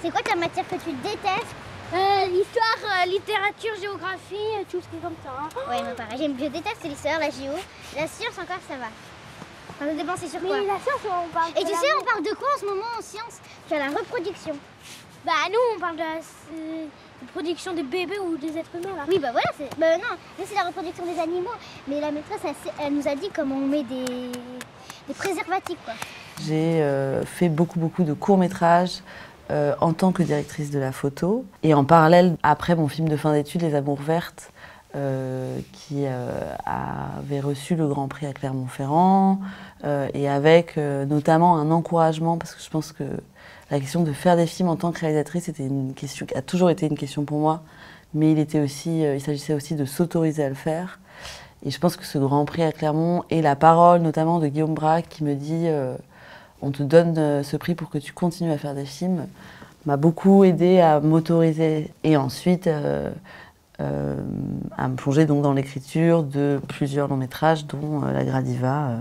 C'est quoi ta matière que tu détestes? L'histoire, littérature, géographie, tout ce qui est comme ça. Ouais, moi pareil. Je déteste l'histoire, la géo. La science encore, ça va. Enfin, ça dépend, c'est sur quoi. Mais la science, on parle Et tu sais, on parle de quoi en ce moment en science? Tu as la reproduction. Bah nous, on parle de la production des bébés ou des êtres humains là. Oui, bah voilà, bah non, mais c'est la reproduction des animaux. Mais la maîtresse, elle nous a dit comment on met des préservatifs, quoi. J'ai fait beaucoup de courts-métrages en tant que directrice de la photo. Et en parallèle, après mon film de fin d'études, Les Amours vertes, qui avait reçu le Grand Prix à Clermont-Ferrand, et avec notamment un encouragement, parce que je pense que la question de faire des films en tant que réalisatrice était une question qui a toujours été une question pour moi, mais il s'agissait aussi de s'autoriser à le faire. Et je pense que ce Grand Prix à Clermont et la parole notamment de Guillaume Braque qui me dit on te donne ce prix pour que tu continues à faire des films, m'a beaucoup aidé à m'autoriser et ensuite à me plonger donc dans l'écriture de plusieurs longs métrages, dont La Gradiva,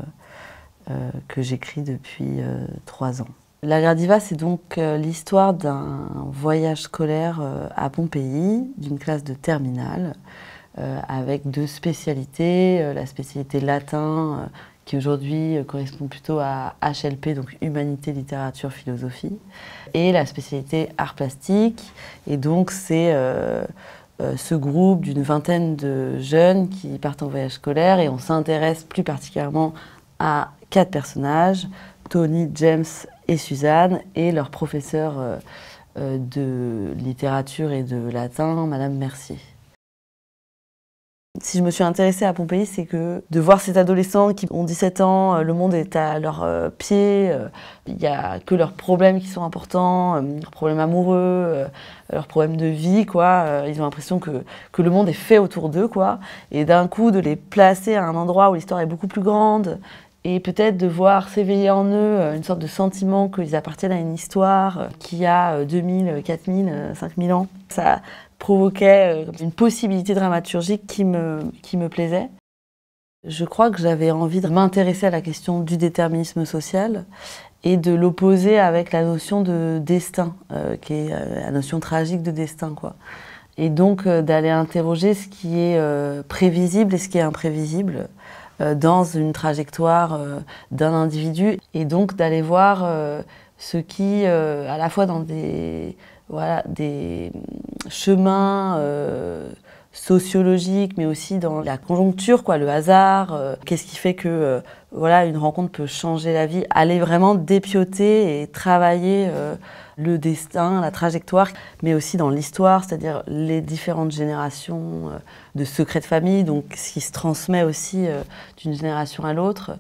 que j'écris depuis 3 ans. La Gradiva, c'est donc l'histoire d'un voyage scolaire à Pompéi, d'une classe de terminale, avec 2 spécialités, la spécialité latin, qui aujourd'hui correspond plutôt à HLP, donc Humanité, Littérature, Philosophie, et la spécialité Arts plastiques. Et donc c'est ce groupe d'une vingtaine de jeunes qui partent en voyage scolaire, et on s'intéresse plus particulièrement à 4 personnages, Tony, James et Suzanne, et leur professeur de littérature et de latin, Madame Mercier. Si je me suis intéressée à Pompéi, c'est que de voir ces adolescents qui ont 17 ans, le monde est à leurs pieds, il n'y a que leurs problèmes qui sont importants, leurs problèmes amoureux, leurs problèmes de vie, quoi. Ils ont l'impression que le monde est fait autour d'eux, quoi. Et d'un coup, de les placer à un endroit où l'histoire est beaucoup plus grande, et peut-être de voir s'éveiller en eux une sorte de sentiment qu'ils appartiennent à une histoire qui a 2000, 4000, 5000 ans. Ça provoquait une possibilité dramaturgique qui me plaisait. Je crois que j'avais envie de m'intéresser à la question du déterminisme social et de l'opposer avec la notion de destin, qui est la notion tragique de destin, quoi. Et donc d'aller interroger ce qui est prévisible et ce qui est imprévisible dans une trajectoire d'un individu, et donc d'aller voir ce qui, à la fois dans des chemins sociologiques, mais aussi dans la conjoncture, quoi, le hasard, qu'est-ce qui fait que une rencontre peut changer la vie, aller vraiment dépioter et travailler le destin, la trajectoire, mais aussi dans l'histoire, c'est-à-dire les différentes générations de secrets de famille, donc ce qui se transmet aussi d'une génération à l'autre.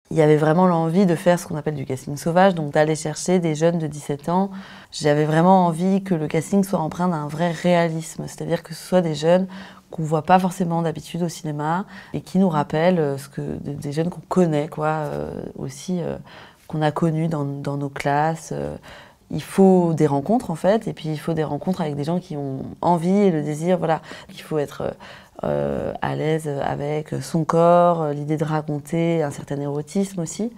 Il y avait vraiment l'envie de faire ce qu'on appelle du casting sauvage, donc d'aller chercher des jeunes de 17 ans. J'avais vraiment envie que le casting soit empreint d'un vrai réalisme, c'est-à-dire que ce soit des jeunes qu'on ne voit pas forcément d'habitude au cinéma et qui nous rappellent des jeunes qu'on connaît, quoi, aussi, qu'on a connus dans nos classes. Il faut des rencontres, en fait, et puis il faut des rencontres avec des gens qui ont envie et le désir, voilà. Il faut être à l'aise avec son corps, l'idée de raconter, un certain érotisme aussi.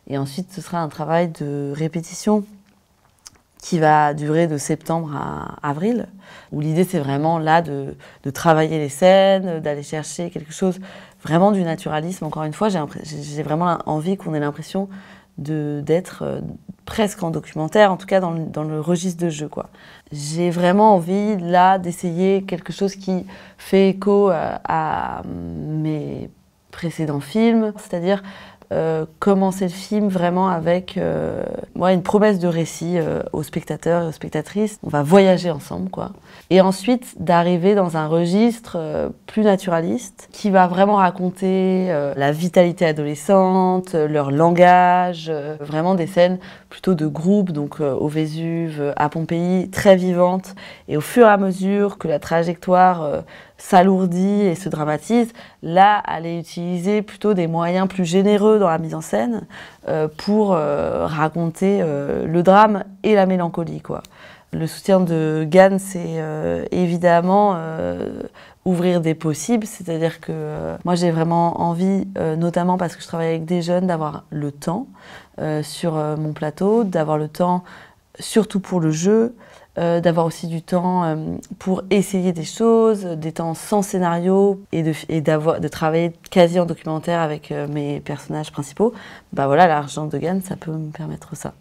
Et ensuite, ce sera un travail de répétition qui va durer de septembre à avril, où l'idée, c'est vraiment là de travailler les scènes, d'aller chercher quelque chose vraiment du naturalisme. Encore une fois, j'ai vraiment envie qu'on ait l'impression d'être presque en documentaire, en tout cas dans le registre de jeu, quoi. J'ai vraiment envie, là, d'essayer quelque chose qui fait écho à mes précédents films, c'est-à-dire commencer le film vraiment avec une promesse de récit aux spectateurs et aux spectatrices. On va voyager ensemble, quoi. Et ensuite, d'arriver dans un registre plus naturaliste qui va vraiment raconter la vitalité adolescente, leur langage, vraiment des scènes plutôt de groupe, donc au Vésuve, à Pompéi, très vivantes. Et au fur et à mesure que la trajectoire s'alourdit et se dramatise, là, aller utiliser plutôt des moyens plus généreux dans la mise en scène pour raconter le drame et la mélancolie, quoi. Le soutien de Gann, c'est évidemment ouvrir des possibles, c'est-à-dire que moi j'ai vraiment envie, notamment parce que je travaille avec des jeunes, d'avoir le temps sur mon plateau, d'avoir le temps surtout pour le jeu, d'avoir aussi du temps pour essayer des choses, des temps sans scénario et de travailler quasi en documentaire avec mes personnages principaux, bah voilà, l'argent de GAN, ça peut me permettre ça.